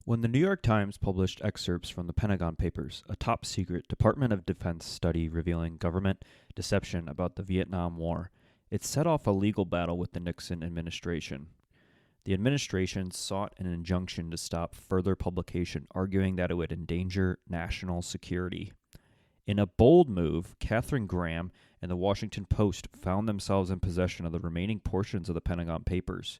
When the New York Times published excerpts from the Pentagon Papers, a top-secret Department of Defense study revealing government deception about the Vietnam War, it set off a legal battle with the Nixon administration. The administration sought an injunction to stop further publication, arguing that it would endanger national security. In a bold move, Katharine Graham and the Washington Post found themselves in possession of the remaining portions of the Pentagon Papers.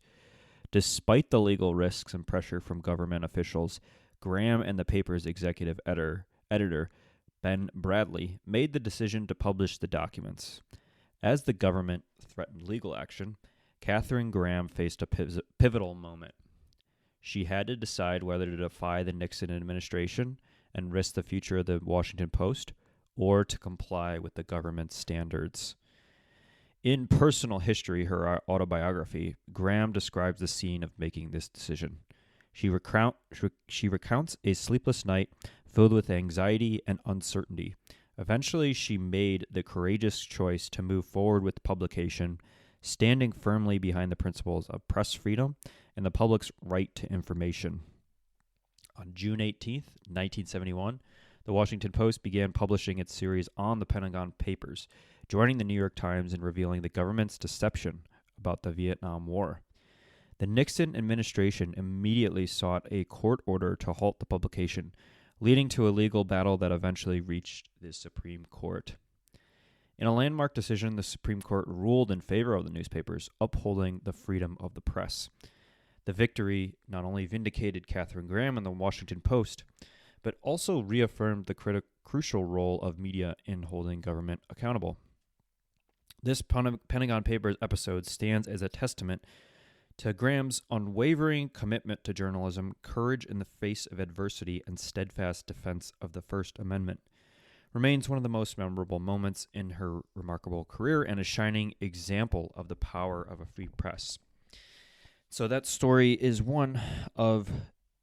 Despite the legal risks and pressure from government officials, Graham and the paper's executive editor, Ben Bradlee, made the decision to publish the documents. As the government threatened legal action, Katharine Graham faced a pivotal moment. She had to decide whether to defy the Nixon administration and risk the future of the Washington Post, or to comply with the government's standards. In Personal History, her autobiography, Graham describes the scene of making this decision. She recounts a sleepless night filled with anxiety and uncertainty. Eventually, she made the courageous choice to move forward with publication, standing firmly behind the principles of press freedom and the public's right to information. On June 18th, 1971, the Washington Post began publishing its series on the Pentagon Papers, joining the New York Times in revealing the government's deception about the Vietnam War. The Nixon administration immediately sought a court order to halt the publication, leading to a legal battle that eventually reached the Supreme Court. In a landmark decision, the Supreme Court ruled in favor of the newspapers, upholding the freedom of the press. The victory not only vindicated Katharine Graham and the Washington Post, but also reaffirmed the crucial role of media in holding government accountable. This Pentagon Papers episode stands as a testament to Graham's unwavering commitment to journalism, courage in the face of adversity, and steadfast defense of the First Amendment. Remains one of the most memorable moments in her remarkable career and a shining example of the power of a free press. So that story is one of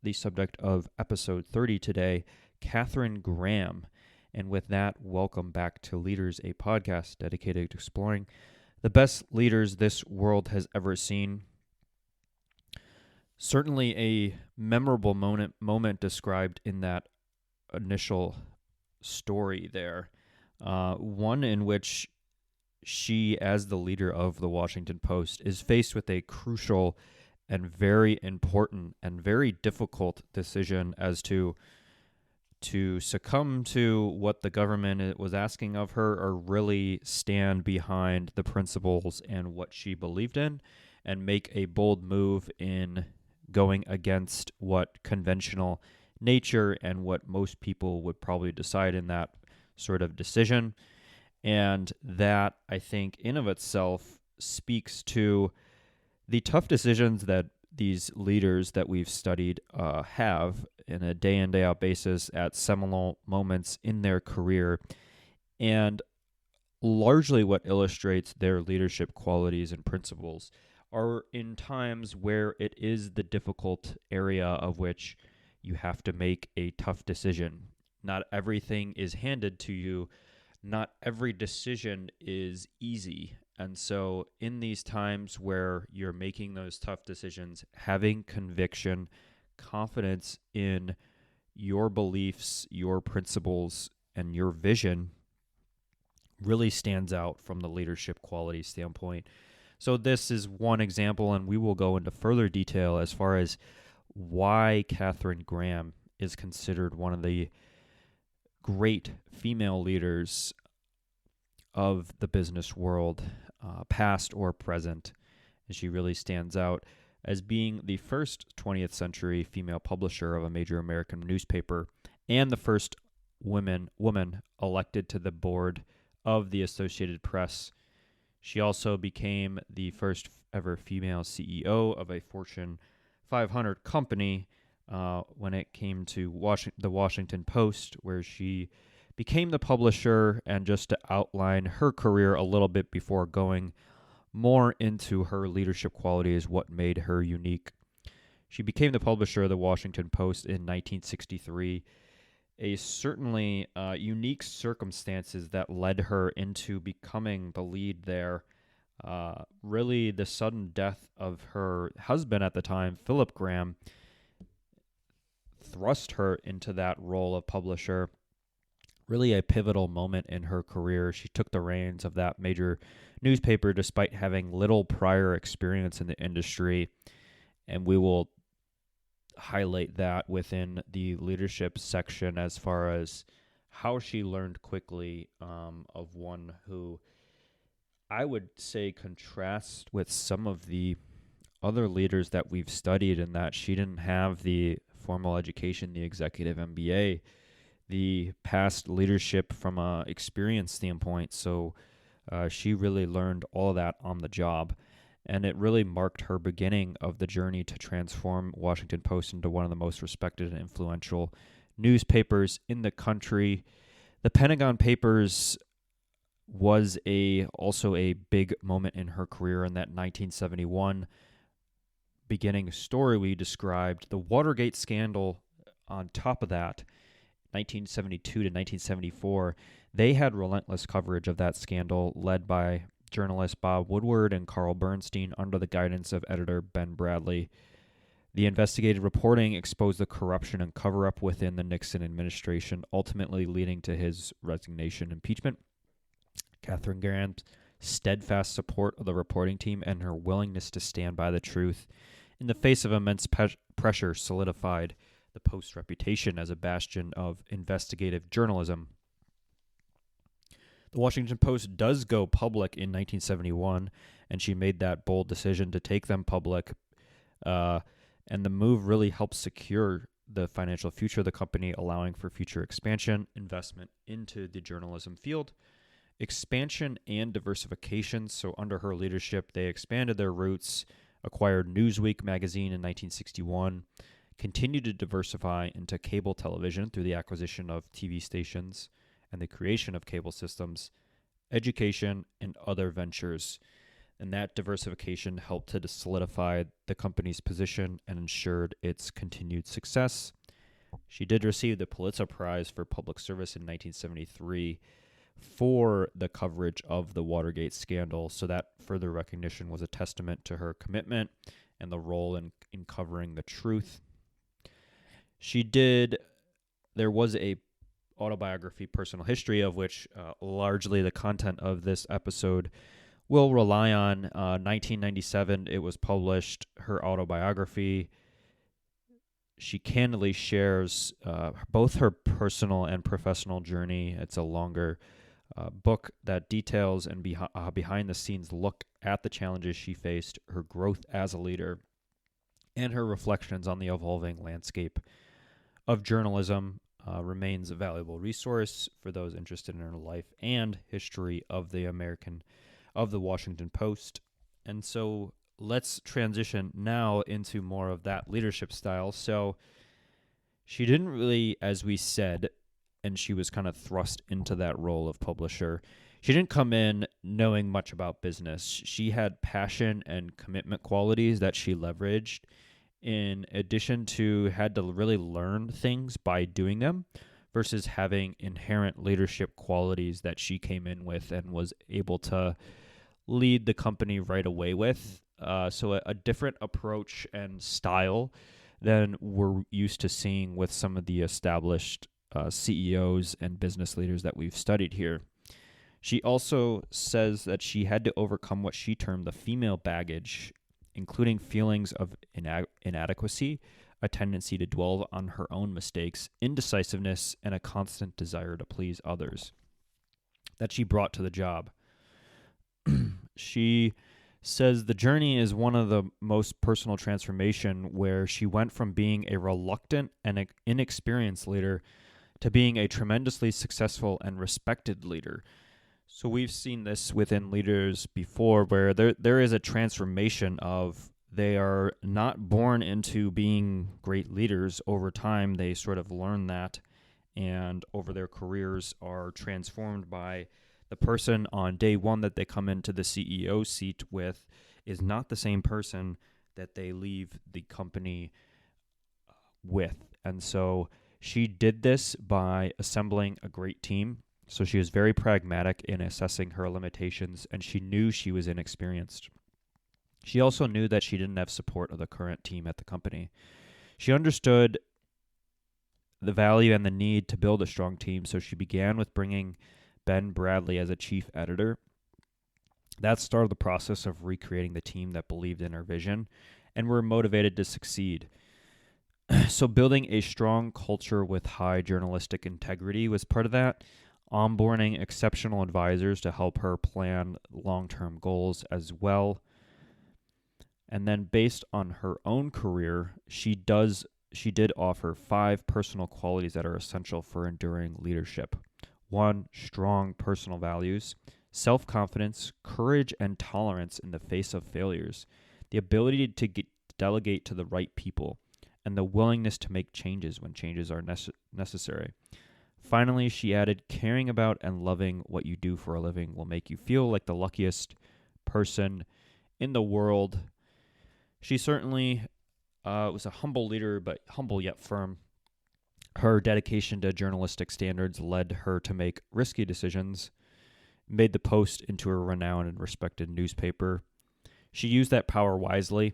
the subject of episode 30 today, Katharine Graham. And with that, welcome back to Leaders, a podcast dedicated to exploring the best leaders this world has ever seen. Certainly a memorable moment described in that initial story there. One in which she, as the leader of the Washington Post, is faced with a crucial and very important and very difficult decision as to succumb to what the government was asking of her, or really stand behind the principles and what she believed in and make a bold move in going against what conventional nature and what most people would probably decide in that sort of decision. And that, I think, in of itself speaks to the tough decisions that these leaders that we've studied have in a day in, day out basis at seminal moments in their career, and largely what illustrates their leadership qualities and principles are in times where it is the difficult area of which you have to make a tough decision. Not everything is handed to you. Not every decision is easy. And so in these times where you're making those tough decisions, having conviction, confidence in your beliefs, your principles, and your vision really stands out from the leadership quality standpoint. So this is one example, and we will go into further detail as far as why Katharine Graham is considered one of the great female leaders of the business world, past or present. And she really stands out as being the first 20th century female publisher of a major American newspaper and the first woman elected to the board of the Associated Press. She also became the first ever female CEO of a Fortune 500 company when it came to the Washington Post, where she became the publisher. And just to outline her career a little bit before going more into her leadership qualities, what made her unique. She became the publisher of the Washington Post in 1963. A certainly unique circumstances that led her into becoming the lead there. Really, the sudden death of her husband at the time, Philip Graham, thrust her into that role of publisher. Really a pivotal moment in her career. She took the reins of that major newspaper despite having little prior experience in the industry, and we will highlight that within the leadership section as far as how she learned quickly of one who I would say contrasts with some of the other leaders that we've studied, in that she didn't have the formal education, the executive MBA, the past leadership from a experience standpoint. So she really learned all of that on the job. And it really marked her beginning of the journey to transform Washington Post into one of the most respected and influential newspapers in the country. The Pentagon Papers was also a big moment in her career in that 1971 beginning story we described. The Watergate scandal on top of that, 1972 to 1974, they had relentless coverage of that scandal led by journalists Bob Woodward and Carl Bernstein under the guidance of editor Ben Bradley. The investigative reporting exposed the corruption and cover-up within the Nixon administration, ultimately leading to his resignation and impeachment. Katharine Graham's steadfast support of the reporting team and her willingness to stand by the truth in the face of immense pressure solidified the Post's reputation as a bastion of investigative journalism. The Washington Post does go public in 1971, and she made that bold decision to take them public. And the move really helped secure the financial future of the company, allowing for future expansion, investment into the journalism field, expansion and diversification. So under her leadership, they expanded their roots, acquired Newsweek magazine in 1961, continued to diversify into cable television through the acquisition of TV stations and the creation of cable systems, education, and other ventures. And that diversification helped to solidify the company's position and ensured its continued success. She did receive the Pulitzer Prize for Public Service in 1973 for the coverage of the Watergate scandal, so that further recognition was a testament to her commitment and the role in covering the truth. There was a autobiography, personal history, of which largely the content of this episode will rely on. 1997, it was published, her autobiography. She candidly shares both her personal and professional journey. It's a longer book that details and behind-the-scenes look at the challenges she faced, her growth as a leader, and her reflections on the evolving landscape of journalism. Remains a valuable resource for those interested in her life and history of the Washington Post. And so let's transition now into more of that leadership style. So she didn't really, as we said, and she was kind of thrust into that role of publisher, she didn't come in knowing much about business. She had passion and commitment qualities that she leveraged, in addition to had to really learn things by doing them versus having inherent leadership qualities that she came in with and was able to lead the company right away with. So a different approach and style than we're used to seeing with some of the established CEOs and business leaders that we've studied here. She also says that she had to overcome what she termed the female baggage, including feelings of inadequacy, a tendency to dwell on her own mistakes, indecisiveness, and a constant desire to please others that she brought to the job. She says the journey is one of the most personal transformation, where she went from being a reluctant and inexperienced leader to being a tremendously successful and respected leader. So we've seen this within leaders before, where there is a transformation of they are not born into being great leaders. Over time, they sort of learn that, and over their careers are transformed by the person on day one that they come into the CEO seat with is not the same person that they leave the company with. And so she did this by assembling a great team. So she was very pragmatic in assessing her limitations, and she knew she was inexperienced. She also knew that she didn't have support of the current team at the company. She understood the value and the need to build a strong team, so she began with bringing Ben Bradley as a chief editor. That started the process of recreating the team that believed in her vision and were motivated to succeed. So building a strong culture with high journalistic integrity was part of that. Onboarding exceptional advisors to help her plan long-term goals as well. And then based on her own career, she did offer 5 personal qualities that are essential for enduring leadership. 1, strong personal values, self-confidence, courage, and tolerance in the face of failures, the ability to delegate to the right people, and the willingness to make changes when changes are necessary. Finally, she added, caring about and loving what you do for a living will make you feel like the luckiest person in the world. She certainly was a humble leader, but humble yet firm. Her dedication to journalistic standards led her to make risky decisions, made the Post into a renowned and respected newspaper. She used that power wisely.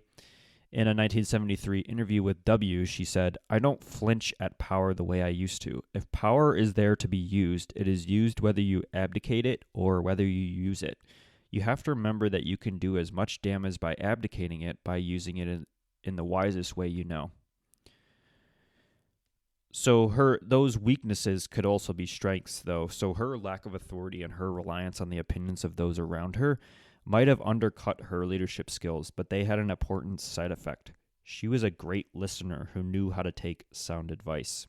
In a 1973 interview with W, she said, "I don't flinch at power the way I used to. If power is there to be used, it is used whether you abdicate it or whether you use it. You have to remember that you can do as much damage by abdicating it by using it in the wisest way you know." So those weaknesses could also be strengths, though. So her lack of authority and her reliance on the opinions of those around her might have undercut her leadership skills, but they had an important side effect. She was a great listener who knew how to take sound advice.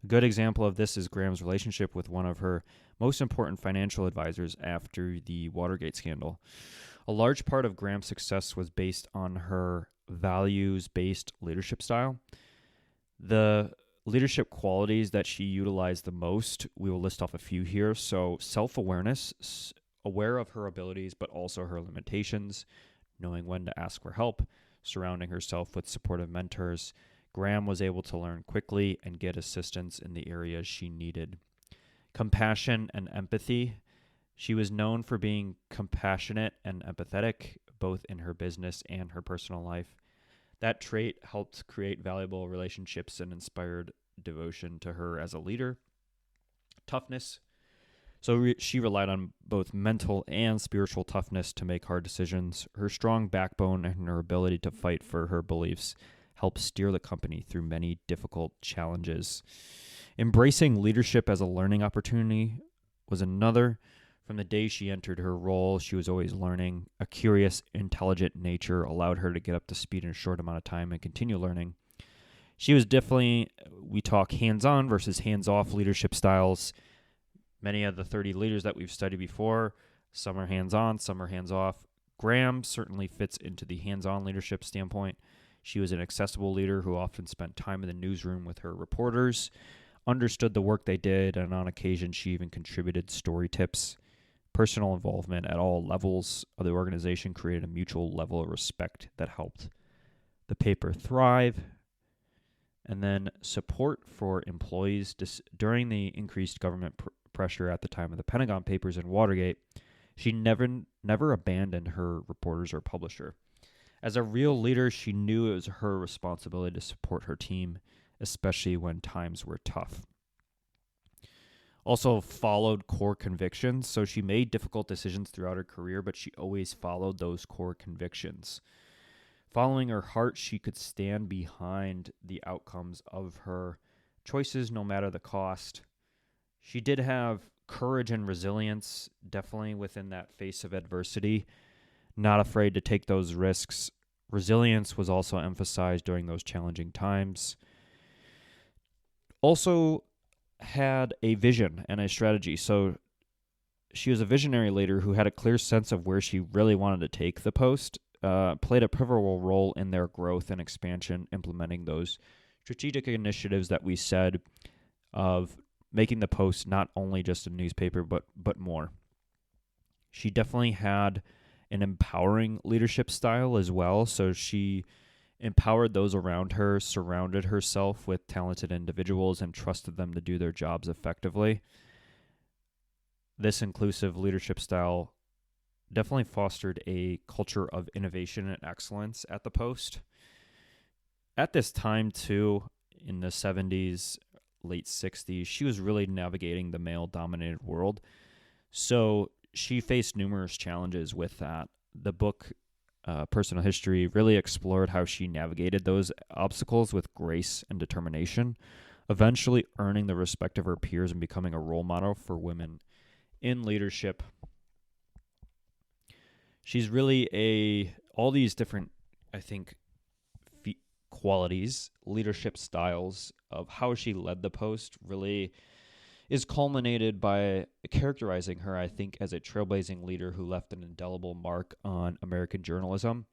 A good example of this is Graham's relationship with one of her most important financial advisors after the Watergate scandal. A large part of Graham's success was based on her values-based leadership style. The leadership qualities that she utilized the most, we will list off a few here. So self-awareness, aware of her abilities, but also her limitations, knowing when to ask for help, surrounding herself with supportive mentors. Graham was able to learn quickly and get assistance in the areas she needed. Compassion and empathy. She was known for being compassionate and empathetic, both in her business and her personal life. That trait helped create valuable relationships and inspired devotion to her as a leader. Toughness. So she relied on both mental and spiritual toughness to make hard decisions. Her strong backbone and her ability to fight for her beliefs helped steer the company through many difficult challenges. Embracing leadership as a learning opportunity was another. From the day she entered her role, she was always learning. A curious, intelligent nature allowed her to get up to speed in a short amount of time and continue learning. She was definitely, we talk hands-on versus hands-off leadership styles. Many of the 30 leaders that we've studied before, some are hands-on, some are hands-off. Graham certainly fits into the hands-on leadership standpoint. She was an accessible leader who often spent time in the newsroom with her reporters, understood the work they did, and on occasion she even contributed story tips. Personal involvement at all levels of the organization created a mutual level of respect that helped the paper thrive. And then support for employees during the increased government pressure at the time of the Pentagon Papers and Watergate. She never abandoned her reporters or publisher. As a real leader, she knew it was her responsibility to support her team, especially when times were tough. Also followed core convictions. So she made difficult decisions throughout her career, but she always followed those core convictions. Following her heart, she could stand behind the outcomes of her choices, no matter the cost. She did have courage and resilience, definitely within that face of adversity, not afraid to take those risks. Resilience was also emphasized during those challenging times. Also had a vision and a strategy. So she was a visionary leader who had a clear sense of where she really wanted to take the Post, played a pivotal role in their growth and expansion, implementing those strategic initiatives that we said of making the Post not only just a newspaper, but more. She definitely had an empowering leadership style as well. So she empowered those around her, surrounded herself with talented individuals, and trusted them to do their jobs effectively. This inclusive leadership style definitely fostered a culture of innovation and excellence at the Post. At this time, too, in the 70s, late 60s, she was really navigating the male-dominated world. So she faced numerous challenges with that. The book, Personal History, really explored how she navigated those obstacles with grace and determination, eventually earning the respect of her peers and becoming a role model for women in leadership. She's really all these different, I think, qualities, leadership styles of how she led the Post really is culminated by characterizing her, I think, as a trailblazing leader who left an indelible mark on American journalism.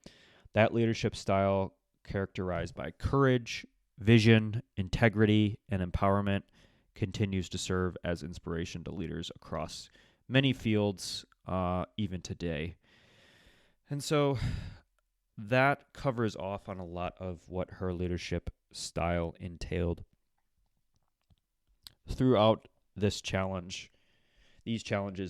That leadership style, characterized by courage, vision, integrity, and empowerment, continues to serve as inspiration to leaders across many fields, even today. And so that covers off on a lot of what her leadership style entailed. Throughout these challenges,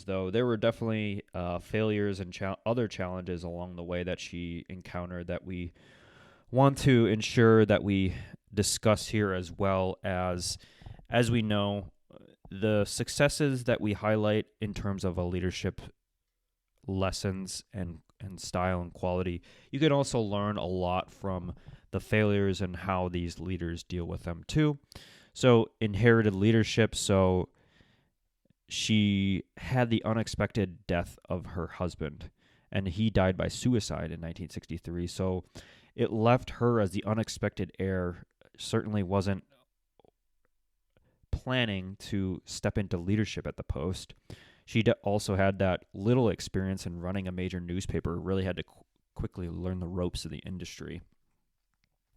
though, there were definitely failures and other challenges along the way that she encountered that we want to ensure that we discuss here, as well as we know, the successes that we highlight in terms of a leadership lessons and style and quality. You can also learn a lot from the failures and how these leaders deal with them too. So inherited leadership. So she had the unexpected death of her husband, and he died by suicide in 1963. So it left her as the unexpected heir. Certainly wasn't planning to step into leadership at the Post. She also had that little experience in running a major newspaper, really had to quickly learn the ropes of the industry.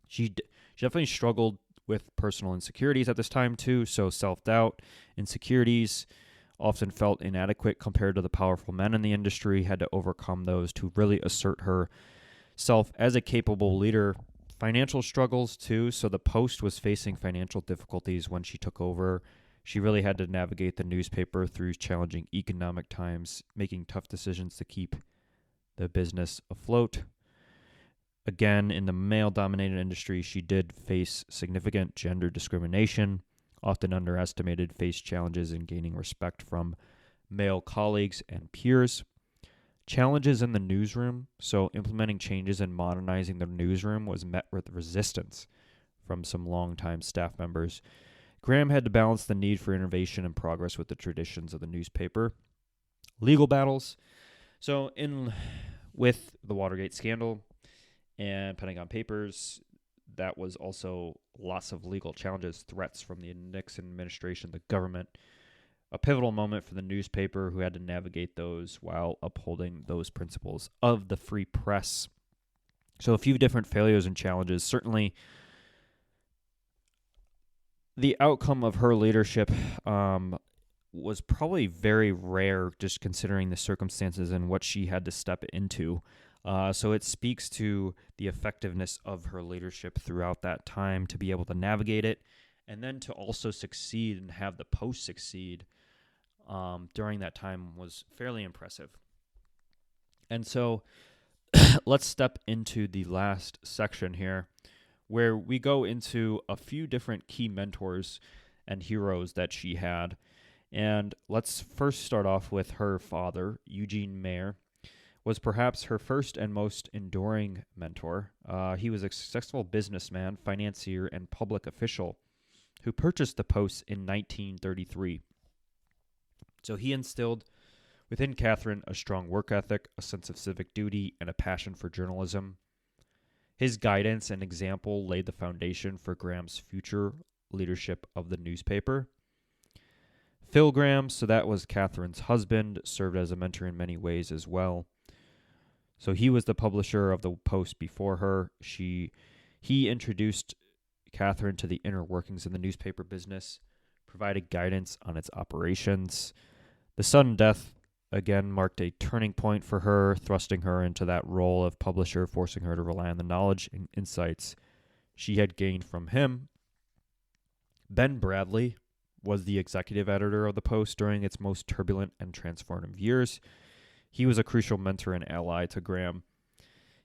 She definitely struggled with personal insecurities at this time too, so self-doubt, insecurities, often felt inadequate compared to the powerful men in the industry, had to overcome those to really assert herself as a capable leader. Financial struggles too, so the Post was facing financial difficulties when she took over. She really had to navigate the newspaper through challenging economic times, making tough decisions to keep the business afloat. Again, in the male-dominated industry, she did face significant gender discrimination, often underestimated, faced challenges in gaining respect from male colleagues and peers. Challenges in the newsroom, so implementing changes and modernizing the newsroom was met with resistance from some longtime staff members. Graham had to balance the need for innovation and progress with the traditions of the newspaper. Legal battles. So with the Watergate scandal and Pentagon Papers, that was also lots of legal challenges, threats from the Nixon administration, the government. A pivotal moment for the newspaper, who had to navigate those while upholding those principles of the free press. So a few different failures and challenges. Certainly, the outcome of her leadership was probably very rare, just considering the circumstances and what she had to step into. So it speaks to the effectiveness of her leadership throughout that time to be able to navigate it, and then to also succeed and have the Post succeed during that time was fairly impressive. And so let's step into the last section here, where we go into a few different key mentors and heroes that she had. And let's first start off with her father, Eugene Mayer, was perhaps her first and most enduring mentor. He was a successful businessman, financier, and public official who purchased the Post in 1933. So he instilled within Katharine a strong work ethic, a sense of civic duty, and a passion for journalism. His guidance and example laid the foundation for Graham's future leadership of the newspaper. Phil Graham, so that was Katharine's husband, served as a mentor in many ways as well. So he was the publisher of the Post before her. He introduced Katharine to the inner workings of the newspaper business, provided guidance on its operations. The sudden death, again, marked a turning point for her, thrusting her into that role of publisher, forcing her to rely on the knowledge and insights she had gained from him. Ben Bradley was the executive editor of the Post during its most turbulent and transformative years. He was a crucial mentor and ally to Graham.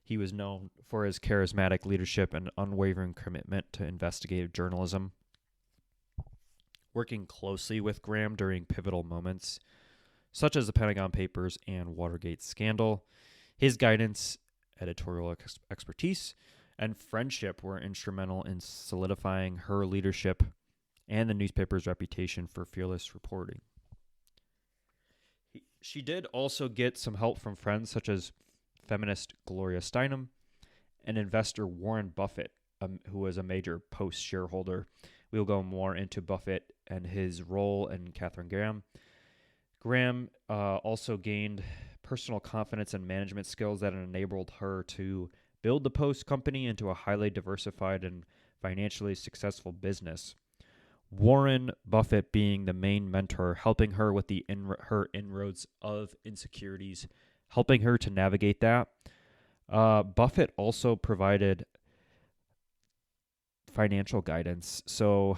He was known for his charismatic leadership and unwavering commitment to investigative journalism. working closely with Graham during pivotal moments, such as the Pentagon Papers and Watergate scandal. His guidance, editorial expertise, and friendship were instrumental in solidifying her leadership and the newspaper's reputation for fearless reporting. She did also get some help from friends such as feminist Gloria Steinem and investor Warren Buffett, who was a major Post shareholder. We'll go more into Buffett and his role and Katharine Graham. Graham also gained personal confidence and management skills that enabled her to build the Post company into a highly diversified and financially successful business. Warren Buffett being the main mentor, helping her with her inroads of insecurities, helping her to navigate that. Buffett also provided financial guidance. So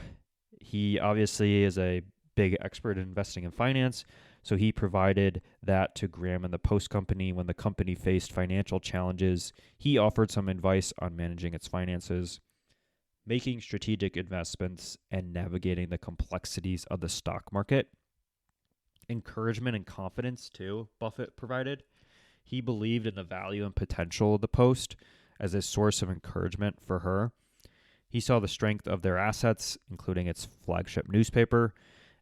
he obviously is a big expert in investing in finance. So he provided that to Graham and the Post company when the company faced financial challenges. He offered some advice on managing its finances, making strategic investments, and navigating the complexities of the stock market. Encouragement and confidence, too, Buffett provided. He believed in the value and potential of the Post as a source of encouragement for her. He saw the strength of their assets, including its flagship newspaper,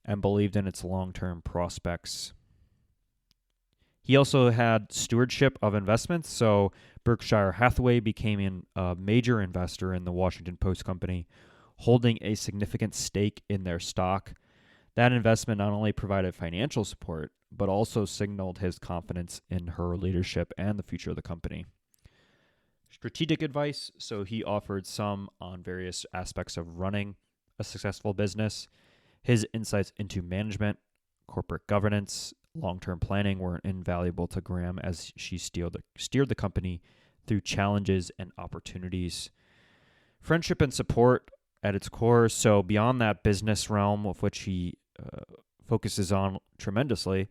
and believed in its long-term prospects. He also had stewardship of investments, so Berkshire Hathaway became a major investor in the Washington Post company, holding a significant stake in their stock. That investment not only provided financial support, but also signaled his confidence in her leadership and the future of the company. Strategic advice, so he offered some on various aspects of running a successful business. His insights into management, corporate governance, long-term planning were invaluable to Graham as she steered the company through challenges and opportunities. Friendship and support at its core, so beyond that business realm of which he focuses on tremendously,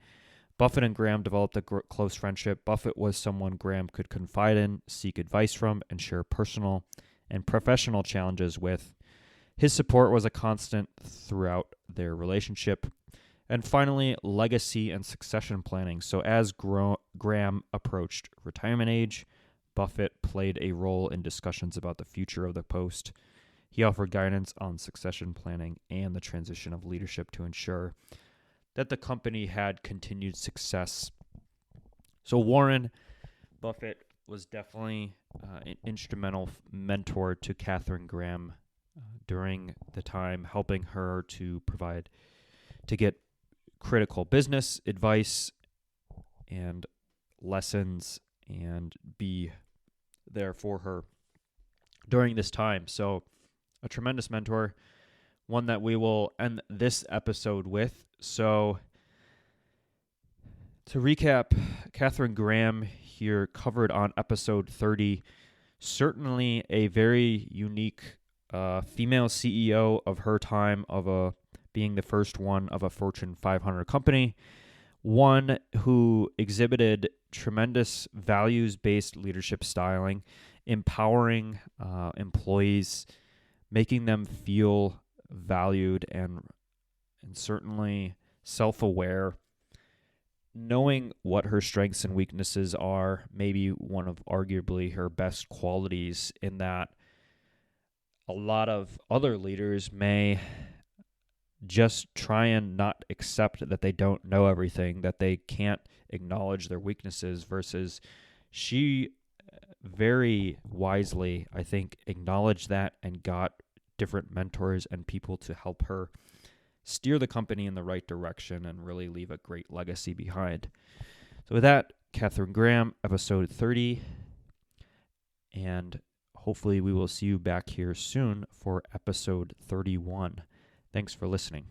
Buffett and Graham developed a close friendship. Buffett was someone Graham could confide in, seek advice from, and share personal and professional challenges with. His support was a constant throughout their relationship. And finally, legacy and succession planning. So as Graham approached retirement age, Buffett played a role in discussions about the future of the Post. He offered guidance on succession planning and the transition of leadership to ensure that the company had continued success. So Warren Buffett was definitely an instrumental mentor to Katharine Graham during the time, helping her to get critical business advice and lessons and be there for her during this time. So a tremendous mentor, one that we will end this episode with. So to recap, Katharine Graham here covered on episode 30, certainly a very unique female CEO of her time, being the first one of a Fortune 500 company, one who exhibited tremendous values-based leadership styling, empowering employees, making them feel valued and certainly self-aware, knowing what her strengths and weaknesses are, maybe one of arguably her best qualities, in that a lot of other leaders may just try and not accept that they don't know everything, that they can't acknowledge their weaknesses, versus she very wisely, I think, acknowledged that and got different mentors and people to help her steer the company in the right direction and really leave a great legacy behind. So with that, Katharine Graham, episode 30, and hopefully we will see you back here soon for episode 31. Thanks for listening.